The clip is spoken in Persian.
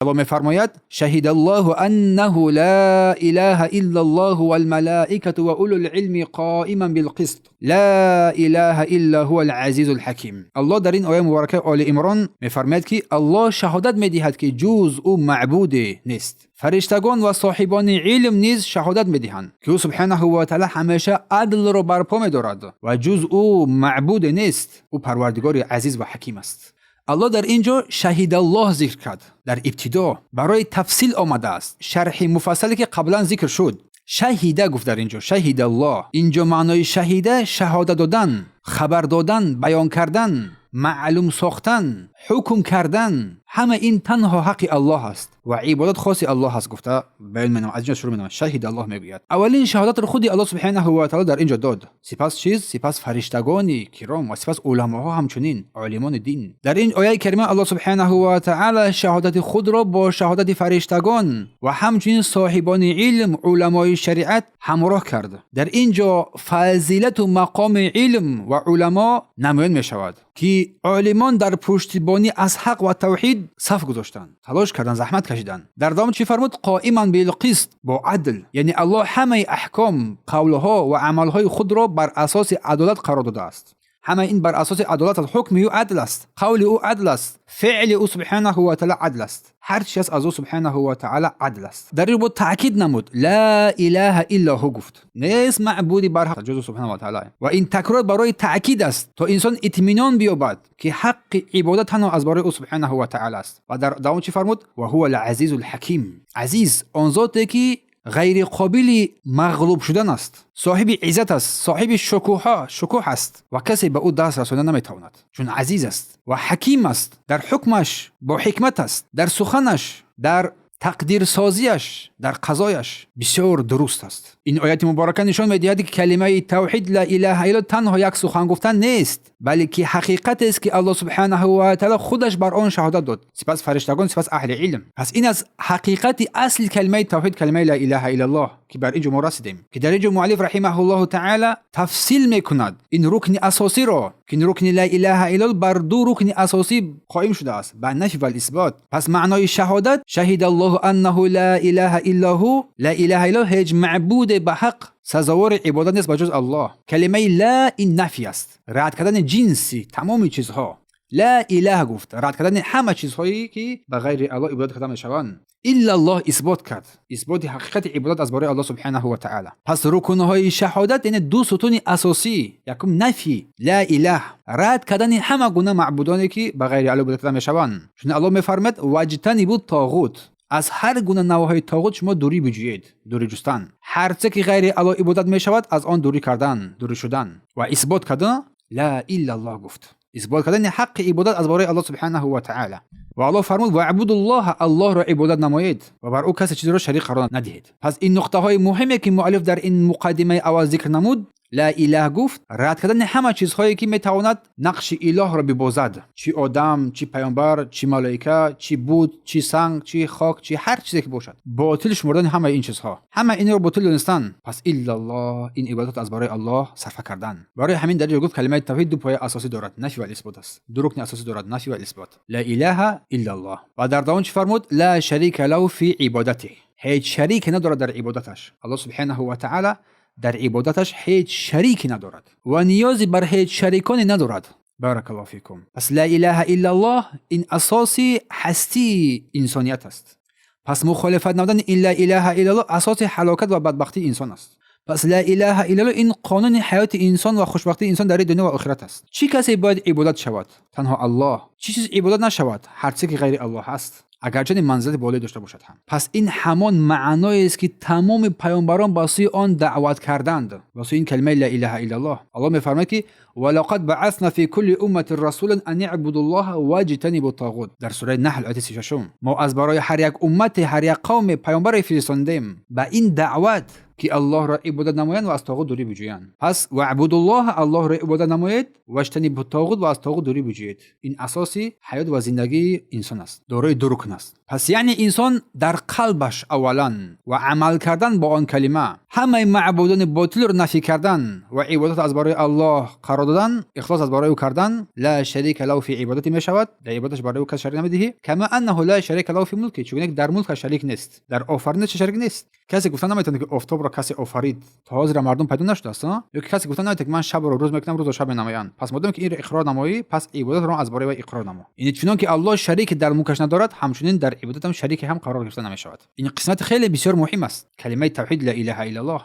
الله میفرماید شهید الله انه لا اله الا الله والملائکه واولو العلم قائما بالقسط لا اله الا هو العزیز الحکیم. الله در این آیه مبارکه آل عمران میفرماید که الله شهادت میدهد که جز او معبود نیست. فرشتگان و صاحبان علم نیز شهادت میدهند که او سبحانه و تعالی همیشه عدل را برپا می‌دارد و جز او معبود نیست. او پروردگار عزیز و حکیم است. الله در اینجا شهید الله ذکر کرد. در ابتدا برای تفصیل آمده است. شرح مفصلی که قبلا ذکر شد. شهیده گفت در اینجا شهید الله. اینجا معنای شهیده شهادت دادن، خبر دادن، بیان کردن، معلوم ساختن، حکم کردن. همه این تنها حق الله است و عبادت خاص الله است. گفته بیان منم از اینجا شروع می‌کنم. شهید الله میگوید اولین شهادت را خود الله سبحانه و تعالی در اینجا داد. سپس سپس فرشتگان کرام و سپس علماها همچنین عالمان دین. در این آیه کریمه الله سبحانه و تعالی شهادت خود را با شهادت فرشتگان و همچنین صاحبان علم علمای شریعت همراه کرد. در اینجا فضیلت و مقام علم و علما نمایان می شود که عالمان در پشتیبانی از حق و توحید صف گذاشتند، تلاش کردند، زحمت کشیدند. در دام چی فرمود؟ قائما بالقسط، با عدل. یعنی الله همه احکام، قولها و عملهای خود را بر اساس عدالت قرار داده است. همه این بر اساس عدالت است. حکم او عدل است، قول او عدل است، فعل او سبحانه و تعالی عدل است. هر چیز از او سبحانه و تعالی عدل است. در این بود تاکید نمود لا اله الا هو، گفت نیست معبودی بر حق جز سبحانه و تعالی. و این تکرار برای تاکید است تا انسان اطمینان بیابد که حق عبادت تنها از برای او سبحانه و تعالی است. و در داون چی فرمود؟ و هو العزیز الحکیم. عزیز آن ذاتی که غیر قابل مغلوب شدن است، صاحب عزت است، صاحب شکوه است و کسی به او دست رساندن نمیتواند، چون عزیز است و حکیم است. در حکمش با حکمت است، در سخنش، در تقدیر سازیش، در قضایش بسیار درست است. این آیت مبارکه نشان می‌دهد که کلمه توحید لا اله الا تنها یک سخن گفتن نیست، بلکه حقیقت است که الله سبحانه و تعالی خودش بر آن شهادت داد، سپس فرشتگان، سپس اهل علم. پس این از حقیقت اصل کلمه توحید، کلمه لا اله الا الله که بر اینجا ما رسیدیم، که در اینجا مؤلف رحمه الله تعالی تفصیل میکند این رکن اساسی را که این رکن لا اله الا الله بر دو رکن اساسی قائم شده است، بر نفی و اثبات. پس معنای شهادت شهید الله انه لا اله الا هو، لا اله الا هیچ معبود به حق سزاوار عبادت نیست بجز الله. کلمه لا این نفی است، رد کردن جنسی تمام چیزها. لا اله گفت رد کردن همه چیزهایی که به غیر الله عبادت کردن میشوند. الا الله اثبات کرد، اثبات حقیقت عبادت از برای الله سبحانه و تعالی. پس رکنهای شهادت یعنی دو ستون اساسی، یکم نفی لا اله، رد کردن همه گونه معبودانی که به غیر الله عبادت کردن میشوند. چون الله میفرماید واجتنبوا الطاغوت، از هر گونه نواهای طاغوت شما دوری بجویید، دوری جستن. هر چه که غیر الله عبادت میشود از آن دوری کردن، دوری شدن. و اثبات کردن لا الا الله گفت، اثبات کردن حق عبادت از برای الله سبحانه و تعالی. و الله فرمود و عبود الله را عبادت نمایید و بر او کسی چیزی را شریک قرار ندهید. پس این نقطه های مهمی که مؤلف در این مقدمه اول ذکر نمود، لا اله گفت رد کردن همه چیزهایی که میتواند نقش اله را ببازد، چی آدم، چی پیامبر، چی ملائکه، چی بود، چی سنگ، چی خاک، چی هر چیزی که باشد، باطل شمردن همه این چیزها، همه این رو باطل دانستن. پس الا الله، این عبادت از برای الله صرف کردن. برای همین در گفت کلمه توحید دو پایه اساسی دارد، نفی و اثبات است. دو رکن اساسی دارد، نفی و اثبات. لا اله الا الله. و در داون چی فرمود؟ لا شریک له فی عبادته، هیچ شریک ندارد در عبادتش. الله سبحانه و تعالی در عبادتش هیچ شریکی ندارد و نیازی بر هیچ شریکانی ندارد. بارک الله فیکم. پس لا اله الا الله این اساسی هستی انسانیت است. پس مخالفت نمودن این لا اله الا الله اساس هلاکت و بدبختی انسان است. پس لا اله الا الله این قانون حیات انسان و خوشبختی انسان در دنیا و آخرت است. چی کسی باید عبادت شود؟ تنها الله. چی چیز عبادت نشود؟ هر چیزی که غیر الله است، اگرچه منزلت بالایی داشته باشد هم. پس این همان معنایی است که تمام پیامبران واسه آن دعوت کردند، واسه این کلمه لا اله الا الله. الله میفرماید که ولقد بعثنا في كل امه رسولا ان اعبدوا الله واجتنبوا الطاغوت. در سوره نحل آیه 36 ما از برای هر یک امت، هر یک قوم پیامبر فرستادیم با این دعوت که الله را عبادت نمایند و از طاغوت دوری بجویند. پس واعبدوا الله را عبادت نمایید و اجتنبوا الطاغوت و از طاغوت دوری بجویید. این اساسی حیات و زندگی انسان است، دارای دو رکن است. پس یعنی انسان در قلبش اولا و عمل کردن با آن کلمه، همه معبودان باطل رو نفی کردن و عبادت از برای الله قرار دادن، اخلاص از برای او کردن. لا شریک له فی عبادتی می شود، در عبادتش برای او کس شریک نمیدهی. کما انه لا شریک له فی ملکی، چون در ملک شریک نیست، در آفرینش شریک نیست. کسی گفتن نمیتونه که آفتاب را کسی آفرید تا حاضر مردم پیدا نشده است، یا کسی گفتن نمیتونه که من شب رو روز میکنم روز و شب نمایان. پس مادام که این رو اقرار نمایی، پس عبادت رو از برای اقرار نما. این چون که الله شریک در ملکش ندارد، همچنین در عبادت هم شریک هم قرار گرفته نمی شود. این قسمت خیلی بسیار مهم است. کلمه توحید لا اله الا الله